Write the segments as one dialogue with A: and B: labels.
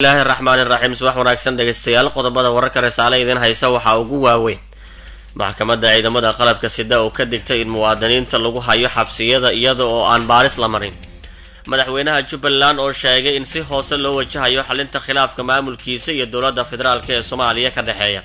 A: الله الرحمن الرحيم subax wanaagsan dhageystayaal qodobada wararka risaale idin haysa waxa ugu waaweyn maxkamadda ciidamada qalabka sida oo ka digtay in muwaadiniinta lagu hayo xabsiyada iyada oo aan baaris la marin madaxweynaha Jubbaland oo sheegay in si hoose loo wajahayo xalinta khilaafka maamulkiisa iyo dowladda federaalka ee Soomaaliya ka dhaxeeya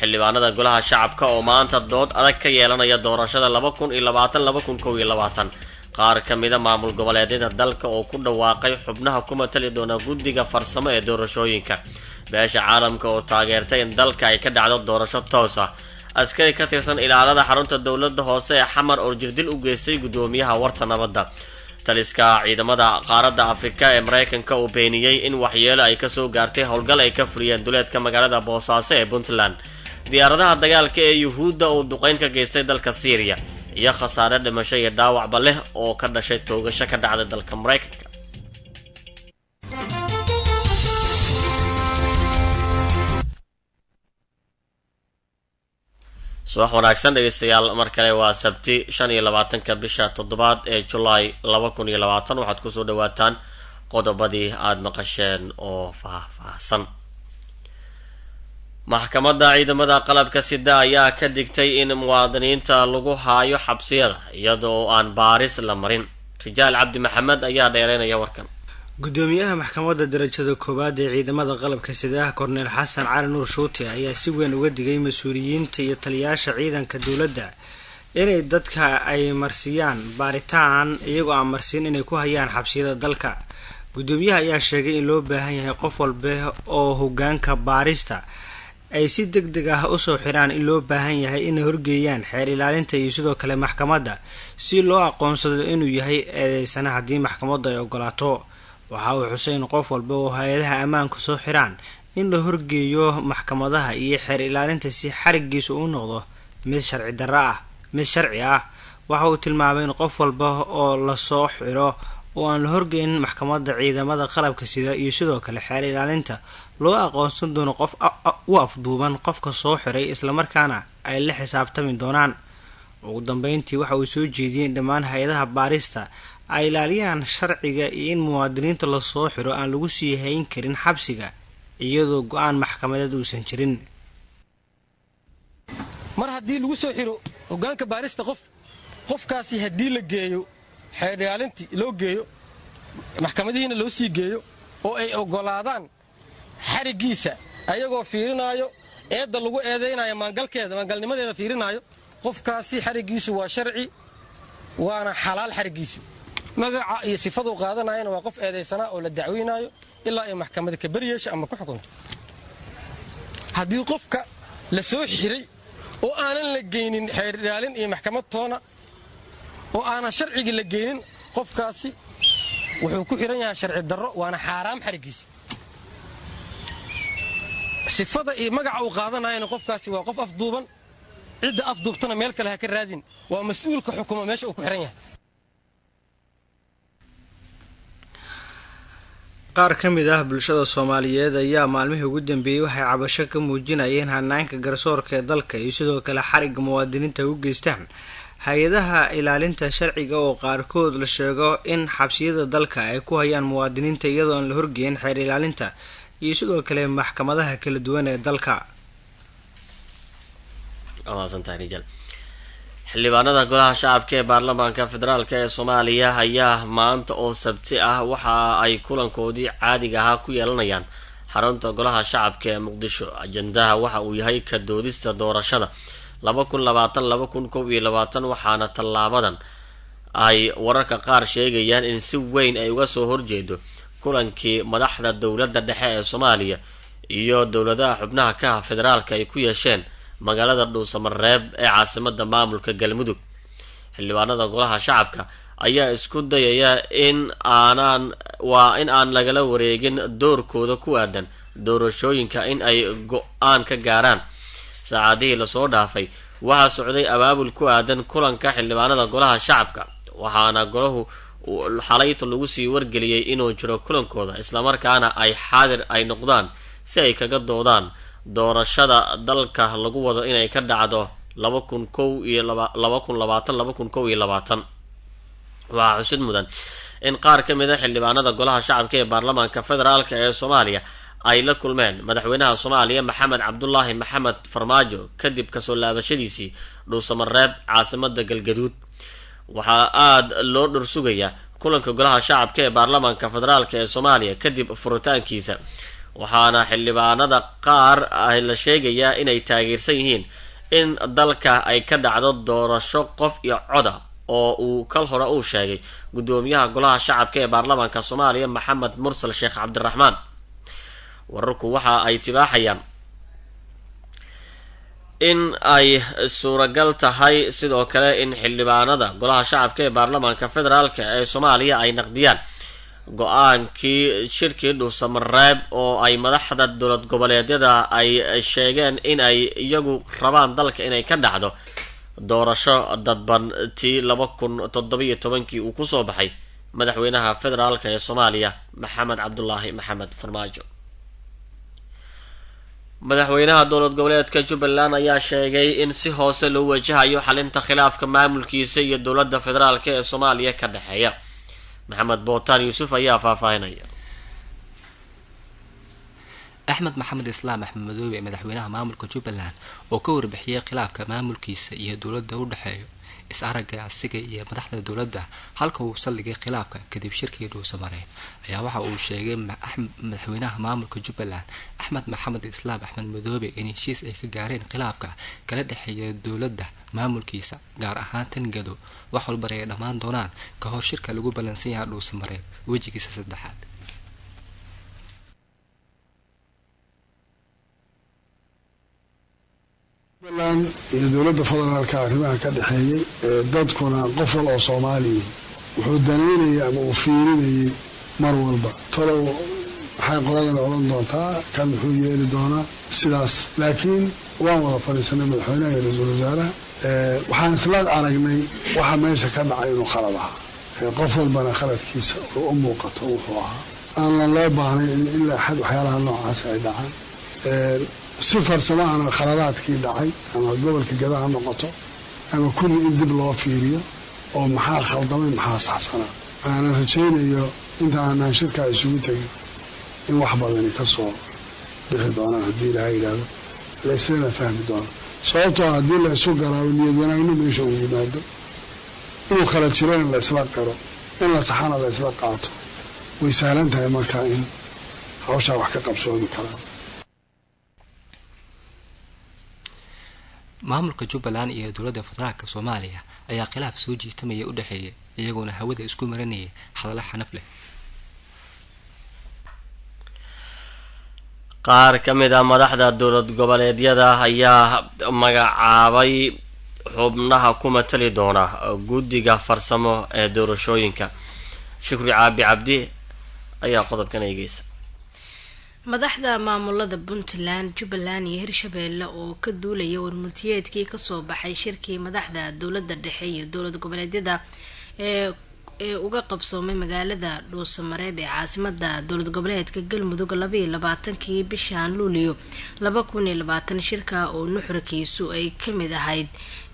A: xildhibaanada golaha shacabka oo maanta dood adag ka yeelanaya doorashada 2020-2021 qaar ka mid ah maamul goboleedyada dalka oo ku dhawaaqay xubnaha kuma tali doona guddiga farsamo ee doorashooyinka beesha caalamka oo taageertay in dalka ay ka dhacdo doorasho toos ah askari ka tirsan ilaalada xarunta dowladda hoose ee xamar oo jirdil u geystay gudoomiyaha warta nabadda taliska ciidamada qaaradda Afrika ee Mareykanka oo beeniyay in waxyeelo ay ka soo gaartay howlgal ay ka fuliyeen duleedka magaalada Boosaaso ee Puntland diyaaradaha dagaalka ee Yuhuudda oo duqeyn ka geystay dalka Syria iyo khasaare dhimasho iyo dhaawacba leh oo ka dhashay toogasho ka dhacday dalka Mareykanka subax wanaagsan dhageystayaal mar kale waa sabti 25 bisha 7 ee July 2020 waxaad ku soo dhawaataan qodobadii aad maqasheen oo faahfaahsan maxkamadda ciidamada qalabka sida ayaa ka digtay in muwaadiniinta lagu haayo xabsiyada iyadoo aan baaris la marin rijaal cabdi maxamed ayaa dheereynaya warkan
B: gudoomiyaha maxkamadda darajada koowaad ee ciidamada qalabka sida Korneel Xasan Cali Nuur Shuute ayaa si weyn uga digay mas'uuliyiinta iyo taliyaasha ciidanka dowladda inay dadka ay marsiyaan baaritaan iyagoo aan marsin inay ku hayaan xabsiyada dalka gudoomiyaha ayaa sheegay in loo baahan yahay qof walba oo hoggaanka baarista ay si degdeg ah u soo xiraan in loo baahan yahay inay horgeeyaan xeer ilaalinta iyo sidoo kale maxkamadda si loo aqoonsado inuu yahay eedeysana haddii maxkamaddu ay ogolaato waxa uu xuseen qof walba oo hay'adaha ammaanka soo xiraan in la horgeeyo maxkamadaha iyo xeer ilaalinta si xarigiisu u noqdo mid sharci ah waxa uu tilmaamay in qof walba oo la soo xiro oo aan la horgeyn maxkamadda ciidamada qalabka sida iyo sidoo kale xeer ilaalinta loo aqoonsan doono qof u afduuban qofka soo xiray isla markaana ay la xisaabtami doonaan ugu dambeyntii waxa uu soo jeediyay in dhammaan hay'adaha baarista ay ilaaliyaan sharciga iyo in muwaadiniinta la soo xiro aan lagu sii hayn karin xabsiga iyadoo go'aan maxkamadeed uusan jirin
C: mar haddii lagu soo xiro hoggaanka baarista qofkaasi haddii la geeyo xeer ilaalintii loo geeyo maxkamadihiina loo sii geeyo oo ay ogolaadaan xarigiisa ayagoo fiirinaayo eedda lagu eedaynayo maangalnimadeeda fiirinaayo qofkaasi xarigiisu waa sharci waana xalaal xarigiisu magaca iyo sifadu qaadanayana waa qof eedaysanaa oo la dacweynaayo ilaa ay maxkamada ka bariyeesha ama ku xukunto haddii qofka la soo xiray oo aanan la geynin xeer ilaalin iyo maxkamad toona oo aanan sharcigii la geynin qofkaasi wuxuu ku xiran yahay sharci darro waana xaaraam xarigiisa sifada iyo magaca uu qaadanayana qofkaasi waa qof afduuban cidda afduubtana meel kale ha ka raadin waa mas'uulka xukuma meesha uu ku xiran yahay
B: qaar ka mid ah bulshada Soomaaliyeed ayaa maalmihii ugu dambeeyay waxay cabasho ka muujinayeen hanaanka garsoorka ee dalka iyo sidoo kale xariga muwaadiniinta u geystaan hay'adaha ilaalinta sharciga oo qaarkood la sheego in xabsiyada dalka ay ku hayaan muwaadiniinta iyadoo aan la horgeyn xeer ilaalinta iyo sidoo kale maxkamadaha kala duwan ee dalka
A: xildhibaanada golaha shacabka ee baarlamaanka federaalka ee Soomaaliya ayaa maanta oo sabti ah waxa ay kulankoodii caadiga ah ku yeelanayaan xarunta golaha shacabka ee Muqdisho ajandaha waxa uu yahay ka doodista doorashada 2020-2021 waxaana tallaabadan ay wararka qaar sheegayaan in si weyn ay uga soo horjeedo kulankii madaxda dowladda dhexe ee Soomaaliya iyo dowladaha xubnaha ka federaalka ay ku yeesheen magaalada Dhuusamareeb ee caasimadda maamulka Galmudug xildhibaanada golaha shacabka ayaa isku dayaya in aan lagala wareegin doorkooda ku aadan doorashooyinka in ay go'aan ka gaaraan saacadihii la soo dhaafay waxa socday abaabul ku aadan kulanka xildhibaanada golaha shacabka waxaana golahu xalayto lagu sii wargeliyay inuu jiro kulankooda isla markaana ay xaadir ay noqdaan si ay kaga doodaan doorashada dalka lagu wado inay ka dhacdo 2020-2021 waxaa xusid mudan in qaar ka mid ah xildhibaanada golaha shacabka ee baarlamaanka federaalka ee Soomaaliya ay la kulmeen madaxweynaha soomaaliya maxamed cabdulaahi maxamed farmaajo kadib kasoo laabashadiisii dhuusamareeb caasimada galgaduud. waxaa aada loo dhursugayaa kulanka golaha shacabka ee baarlamaanka federaalk ee soomaaliya kadib furitaankiisa, waxaana xildhibaanada qaar la sheegayaa inay taageersan yihiin in dalka ay ka dhacdo doorasho qof iyo coda oo uu kal hore uu sheegay gudoomiyaha golaha shacabka ee baarlamaanka soomaaliya maxamed mursal sheekh cabdiraxmaan. wararku waxa ay tibaaxayaan in ay suuragal tahay sidoo kale in xildhibaanada golaha shacabka ee baarlamaanka federaalk ee soomaaliya ay naqdiyaan go-aankii shirkii dhuusamareeb oo ay madaxda dowlad goboleedyada ay sheegeen in ay iyagu rabaan dalka inay ka dhacdo doorasho dadban tii 2017 uu kusoo baxay madaxweynaha federaalk ee soomaaliya maxamed cabdulaahi maxamed farmaajo. madaxweynaha dowlad goboleedka jubbaland ayaa sheegay in si hoose loo wajahayo xalinta khilaafka maamulkiisa iyo dowladda federaalk ee soomaaliya ka dhexeeya. maxamed bootaan yuusuf ayaa faahfaahinaya.
D: axmed maxamed islaam axmed madoobe madaxweynaha maamulka jubbaland oo ka warbixiyay khilaafka maamulkiisa iyo dowladda u dhexeeyo is-aragga asiga iyo madaxda dowladda halka uu saldhigay khilaafka kadib shirkii dhuusamareeb ayaa waxa uu sheegay madaxweynaha maamulka jubbaland axmed maxamed islaam axmed madoobe in heshiis ay ka gaareen khilaafka kala dhexeeya dowladda maamulkiisa gaar ahaan tangado wax walbana ay dhammaan doonaan ka hor shirka lagu ballansan yahay dhuusamareeb wejigiisa saddexaad.
E: iyo dowladda federaalka arrimaha ka dhexeeyay dadkuna qof wal oo Soomaaliya wuxuu daneynayay ama uu fiirinayay mar walba talow waxay qoladan oran doontaa kan muxuu yeeli doonaa sidaas, laakiin waan wada fadhiisanay madaxweynaha iyo ra'iisul wasaaraha waxaan isla aragnay waxa meesha ka dhacay inuu khalad ahaa, qof walbana khaladkiisa oo u muuqato wuxuu ahaa aan loo baahnay in ilaa xad waxyaalaha noocaas ay dhacaan. si farsamo aan khaladaadkii dhacay ama gobolka Gada ha noqoto ama kulli in dib loo fiiriyo oo maxaa khaldamay maxaa saxsanaa. aan rajaynayo inta aan shirka isugu tagay in wax badan ka soo bixi doonaan haddii Ilaahay yiraahdo la isla fahmi doono. sababtoo ah haddii la isu garaawo niyad wanaagna meesha uu yimaado inuu khalad jiraan la isla qaro in la saxana la isla qaato way sahlan tahay markaa in hawsha wax ka qabsoomi karaan.
D: maamulka jubbaland iyo dowladda federaalka soomaaliya ayaa khilaaf soo jiitamaya u dhexeeya iyagoona hawada isku marinayay hadallo xanaf leh.
A: qaar ka mid ah madaxda dowlad goboleedyada ayaa magacaabay xubnaha ku matali doona guddiga farsamo ee doorashooyinka. shukri caabi cabdi ayaa qodobkan eegeysa.
F: madaxda maamulada puntland jubbaland iyo hirshabeelle oo ka duulaya warmurtiyeedkii kasoo baxay shirkii madaxda dowladda dhexe iyo dowlad goboleedyada ee uga qabsoomay magaalada dhuusamareeb ee caasimada dowlad goboleedka galmudug 22 bishan luuliyo 2020 shirka oo nuxurkiisu ay kamid ahayd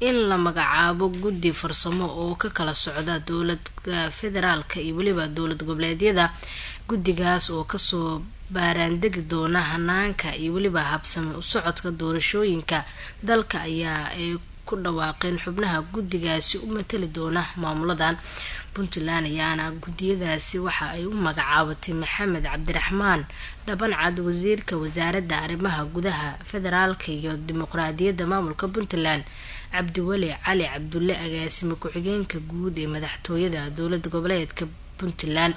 F: in la magacaabo guddi farsamo oo ka kala socda dowladda federaalka iyo waliba dowlad goboleedyada. guddigaas oo kasoo baaraandegi doona hanaanka iyo waliba habsame u socodka doorashooyinka dalka ayaa ay ku dhawaaqeen xubnaha guddigaasi u matali doona maamuladan. puntland ayaana guddiyadaasi waxa ay u magacaabatay maxamed cabdiraxmaan dhabancad wasiirka wasaaradda arrimaha gudaha federaalka iyo dimuqraadiyadda maamulka puntland, cabdiweli cali cabdulle agaasime ku-xigeenka guud ee madaxtooyada dowlad goboleedka puntland.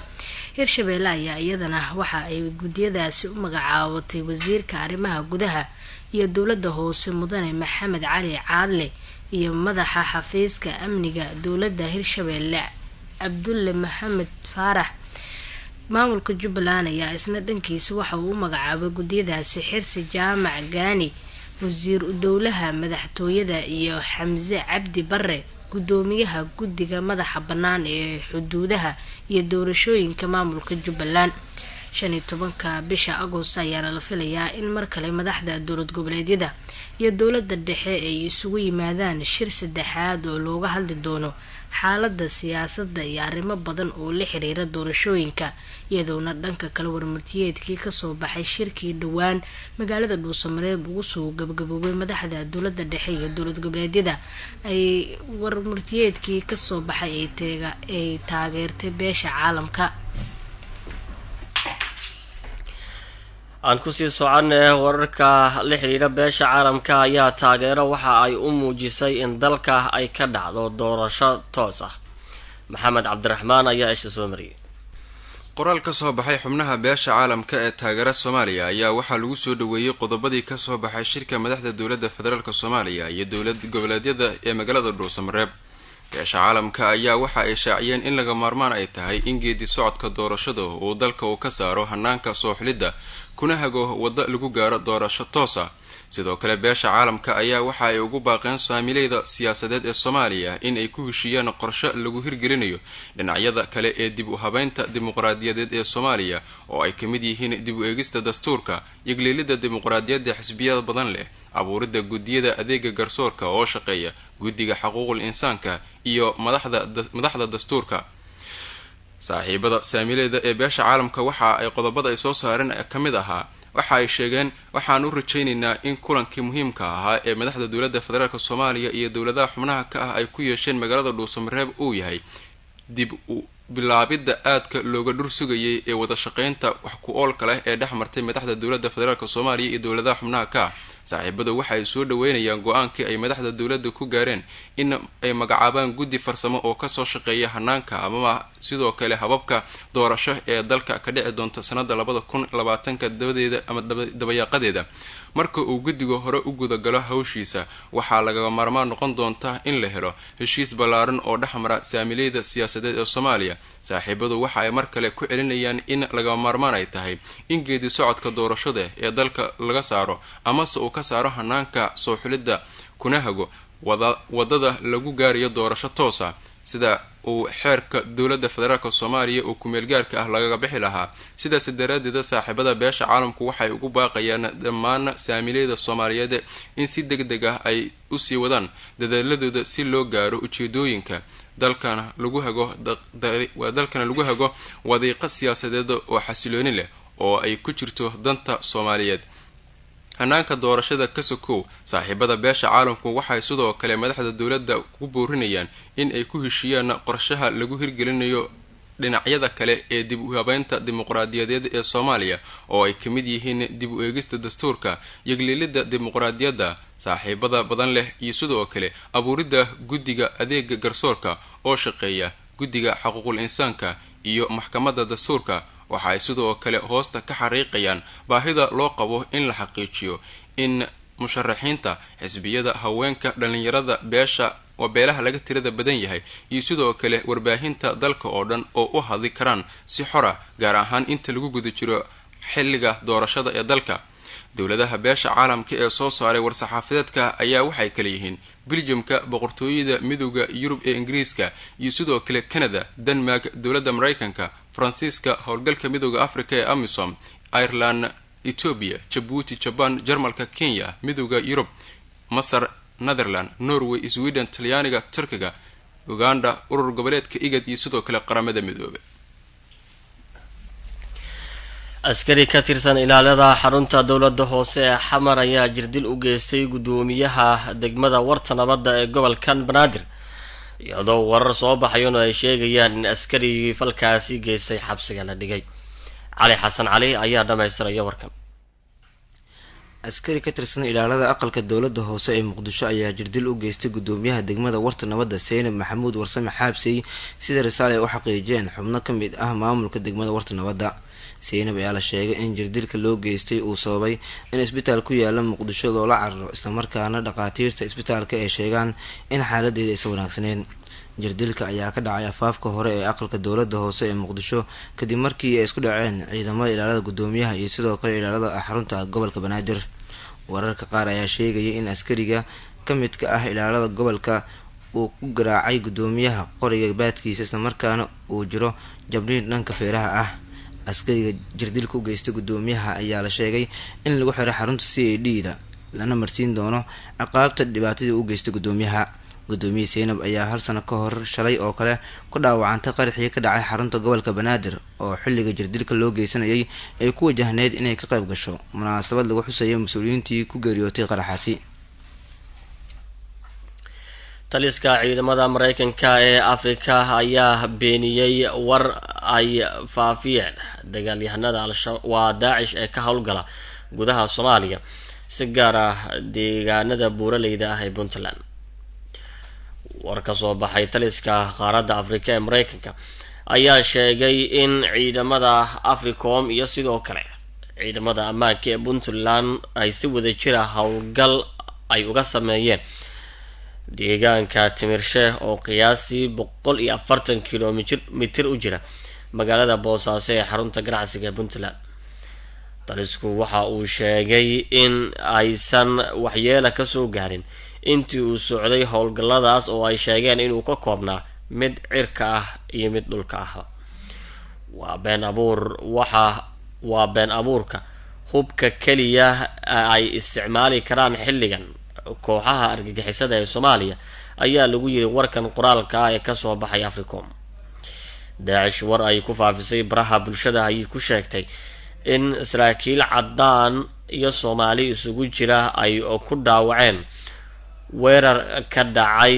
F: hirshabeelle ayaa iyadana waxa ay guddiyadaasi u magacaabatay wasiirka arrimaha gudaha iyo dowladda hoose mudane maxamed cali caadle iyo madaxa xafiiska amniga dowladda hirshabeelle cabdulle maxamed faarax. maamulka jubbaland ayaa isna dhankiisa waxa uu u magacaabay guddiyadaasi xirsi jaamac gaani wasiir u dowlaha madaxtooyada iyo xamse cabdi bare gudoomiyaha guddiga madaxa bannaan ee xuduudaha iyo doorashooyinka maamulka jubbaland. 15 bisha Agosto ayaana la filayaa in mar kale madaxda dowlad goboleedyada iyo dowladda dhexe ay isugu yimaadaan shir saddexaad oo looga hadli doono xaaladda siyaasadda iyo arrimo badan oo la xiriira doorashooyinka, iyadoona dhanka kale warmurtiyeedkii kasoo baxay shirkii dhowaan magaalada Dhuusamareeb ugu soo gabagaboobay madaxda dowladda dhexe iyo dowlad goboleedyada ay warmurtiyeedkii kasoo baxay ay taageertay beesha caalamka.
A: aan kusii soconay wararka la xiriira beesha caalamka ayaa taageero waxa ay u muujisay in dalka ay ka dhacdo doorasho toos ah. maxamed cabdiraxmaan ayaa isha soo mariyay.
G: qoraal ka soo baxay xubnaha beesha caalamka ee taageera Soomaaliya ayaa waxaa lagu soo dhaweeyay qodobadii ka soo baxay shirka madaxda dowladda federaalka Soomaaliya iyo dowlad goboleedyada ee magaalada Dhuusamareeb. beesha caalamka ayaa waxa ay shaaciyeen in laga maarmaan ay tahay in geedi socodka doorashada uu dalka uu ka saaro hanaanka soo xulidda kuna hago wada lagu gaaro doorasho toos ah. sidoo kale beesha caalamka ayaa waxa ay ugu baaqeen saamilayda siyaasadeed ee Soomaaliya in ay ku heshiiyaan qorshe lagu hirgelinayo dhinacyada kale ee dib u habeynta dimuqraadiyadeed ee Soomaaliya oo ay kamid yihiin dib u eegista dastuurka, yagleelida dimuqraadiyadda xisbiyada badan leh, abuuridda gudiyada adeega garsoorka oo shaqeeya, guddiga xuquuqul insaanka iyo madaxda dastuurka. saaxiibada saamilayda ee beesha caalamka waxa ay qodobada ay soo saareen kamid ahaa waxa ay sheegeen waxaan u rajaynaynaa in kulankii muhiimka ahaa ee madaxda dowladda federaalka Soomaaliya iyo dowladaha xubnaha ka ah ay ku yeesheen magaalada Dhuusamareeb uu yahay dib u bilaabidda aadka looga dhur sugayay ee wada shaqeynta wax ku oolka leh ee dhex martay madaxda dowladda federaalka Soomaaliya iyo dowladaha xubnaha ka ah. saaxiibadu waxa ay soo dhaweynayaan go'aankii ay madaxda dowladda ku gaareen in ay magacaabaan guddi farsamo oo ka soo shaqeeya hanaanka ama sidoo kale hababka doorasho ee dalka ka dhici doonta sanada 2020 dabadeeda ama dabayaaqadeeda. marka uu guddiga hore u gudagalo hawshiisa waxaa laga maarmaan noqon doonta in la helo heshiis ballaaran oo dhexmara saamilayda siyaasadeed ee Soomaaliya. saaxiibadu waxa ay mar kale ku celinayaan in laga maarmaan ay tahay in geedi socodka doorashada ee dalka laga saaro ama uu ka saaro hanaanka soo xulidda kuna hago wadada lagu gaariyo doorasho toos ah sida uu xeerka dowladda federaalka Soomaaliya oo ku meel gaarka ah laga bixi lahaa. sidaas daraadeed saaxiibada beesha caalamku waxay ugu baaqayaan dhammaan saamilayda Soomaaliyeed in si degdeg ah ay u sii wadaan dadaaladooda si loo gaaro ujeedooyinka dalkana lagu hago wadiiqo siyaasadeed oo xasilooni leh oo ay ku jirto danta Soomaaliyeed. hanaanka doorashada ka sokow saaxiibada beesha caalamku waxay sidoo kale madaxda dowladda ku boorinayaan in ay ku heshiiyaan qorshaha lagu hirgelinayo dhinacyada kale ee dib u habeynta dimuqraadiyadeed ee Soomaaliya oo ay kamid yihiin dib u eegista dastuurka, yagleelida dimuqraadiyadda saaxiibada badan leh iyo sidoo kale abuuridda guddiga adeega garsoorka oo shaqeeya, guddiga xuquuqul insaanka iyo maxkamadda dastuurka. waxa ay sidoo kale hoosta ka xariiqayaan baahida loo qabo in la xaqiijiyo in musharaxiinta xisbiyada haweenka dhalinyarada beelaha laga tirada badan yahay iyo sidoo kale warbaahinta dalka oo dhan oo u hadli karaan si xor ah gaar ahaan inta lagu guda jiro xilliga doorashada ee dalka. dowladaha beesha caalamka ee soo saaray war-saxaafadeedka ayaa waxay kala yihiin Belgiumka, boqortooyada midowga Yurub ee Ingiriiska iyo sidoo kale Canada, Denmark, dowladda Mareykanka, Faransiiska, howlgalka midowga Afrika ee AMISOM, Ireland, Ethiopia, Djibouti, Japan, Jarmalka, Kenya, midowga Yurub, Masar, Netherland, Norway, Sweden, Talyaaniga, Turkiga, Uganda, urur goboleedka IGAD iyo sidoo kale qaramada midoobe.
A: askari ka tirsan ilaalada xarunta dowladda hoose ee Xamar ayaa jirdil u geystay gudoomiyaha degmada Warta Nabadda ee gobolkan Banaadir, iyadoo warar soo baxayona ay sheegayaan in askarigii falkaasi geystay xabsiga la dhigay. cali xasan cali ayaa dhamaystiraya warkan.
H: askari ka tirsan ilaalada aqalka dowladda hoose ee Muqdisho ayaa jirdil u geystay gudoomiyaha degmada Warta Nabadda Seynab Maxamuud Warsame Xaabsey sida risaale ay u xaqiijiyeen xubno ka mid ah maamulka degmada Warta Nabadda. Seynab ayaa la sheegay in jirdilka loo geystay uu sababay in isbitaal ku yaala Muqdisho loola cararo islamarkaana dhaqaatiirta isbitaalka ay sheegaan in xaaladeeda aysan wanaagsaneyn. jirdilka ayaa ka dhacay afaafka hore ee aqalka dowladda hoose ee Muqdisho kadib markii ay isku dhaceen ciidamada ilaalada gudoomiyaha iyo sidoo kale ilaalada xarunta gobolka Banaadir. wararka qaar ayaa sheegaya in askariga ka midka ah ilaalada gobolka uu ku garaacay gudoomiyaha qoriga baadkiisa islamarkaana uu jiro jabniin dhanka feeraha ah. askariga jirdilka u geystay gudoomiyaha ayaa la sheegay in lagu xiray xarunta c a d da lana marsiin doono ciqaabta dhibaatadii u geystay gudoomiyaha. gudoomiye Seynab ayaa hal sano ka hor shalay oo kale ku dhaawacantay qaraxii ka dhacay xarunta gobolka Banaadir oo xilliga jirdilka loo geysanayay ay ku wajahneyd inay ka qayb gasho munaasabad lagu xusayo mas-uuliyiintii ku geeriyootay qaraxaasi.
A: taliska ciidamada Mareykanka ee Afrika ayaa beeniyay war ay faafiyeen dagaalyahanada waa Daacish ee ka howlgala gudaha Soomaaliya si gaar ah deegaanada buuraleyda ah ee Puntland. war ka soo baxay taliska qaaradda Afrika ee Mareykanka ayaa sheegay in ciidamada Africom iyo sidoo kale ciidamada ammaanka ee Puntland ay si wadajir ah howlgal ay uga sameeyeen deegaanka Timirshe oo qiyaasii 140 kilomitir u jira magaalada Boosaaso ee xarunta ganacsiga Puntland. talisku waxa uu sheegay in aysan waxyeelo ka soo gaarin intii uu socday howlgalladaas oo ay sheegeen inuu ka koobnaa mid cirka ah iyo mid dhulka ah. waa been abuurka hubka kaliya ay isticmaali karaan xilligan kooxaha argagixisada ee Soomaaliya ayaa lagu yiri warkan qoraalka ah ee kasoo baxay Africom. Daacish war ay ku faafisay baraha bulshada ayay ku sheegtay in saraakiil cadaan iyo Soomaali isugu jira ay ku dhaawaceen weerar ka dhacay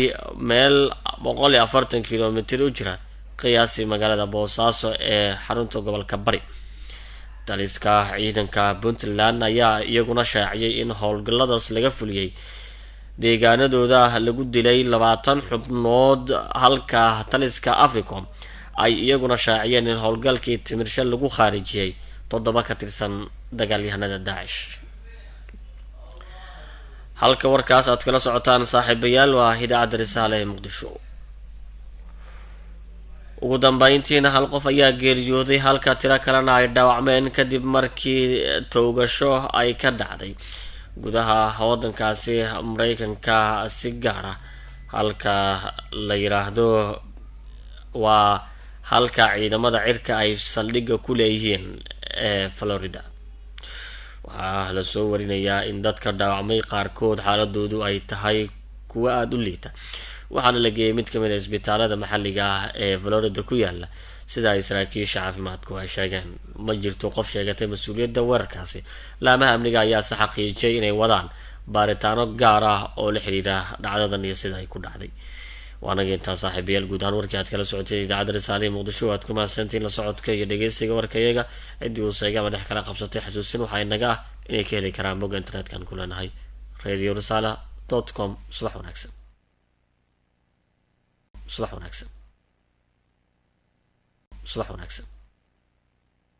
A: meel 140 kilomitir u jira qiyaasii magaalada Boosaaso ee xarunta gobolka Bari. taliska ciidanka Puntland ayaa iyaguna shaaciyay in howlgalladaas laga fuliyay deegaanadooda lagu dilay 20 xubnood halka taliska Africom ay iyaguna shaaciyeen in howlgalkii Timirshe lagu khaarijiyay 7 ka tirsan dagaalyahanada Daacish. halka warkaas aad kala socotaan saaxiibayaal waa idaacadda Risaale ee Muqdisho. ugu dambeyntiina hal qof ayaa geeriyooday halka tiro kalena ay dhaawacmeen kadib markii toogasho ay ka dhacday gudaha waddankaasi Mareykanka si gaar ah halka la yiraahdo waa halka ciidamada cirka ay saldhigga ku leeyihiin ee Florida. waxaa la soo warinayaa in dadka dhaawacmay qaarkood xaaladoodu ay tahay kuwa aada u liita waxaana la geeyay mid kamid ah isbitaalada maxalliga ah ee Florida ku yaala sida ay saraakiisha caafimaadku ay sheegeen. ma jirto qof sheegatay mas-uuliyadda weerarkaasi. laamaha amniga ayaa se xaqiijiyay inay wadaan baaritaano gaar ah oo la xiriira dhacdadan iyo sida ay ku dhacday. waanaga intaa saaxiibayaal guud ahaan warkii aad kala socotay idaacadda Risaale ee Muqdisho aad ku mahadsantiin la socodka iyo dhegeysiga warkayaga. ciddii uu seegama dhex kala qabsatay xasuusin waxaa inaga ah inay ka heli karaan bogga internet-kan ku leenahay radiorisala.com. subax wanaagsan.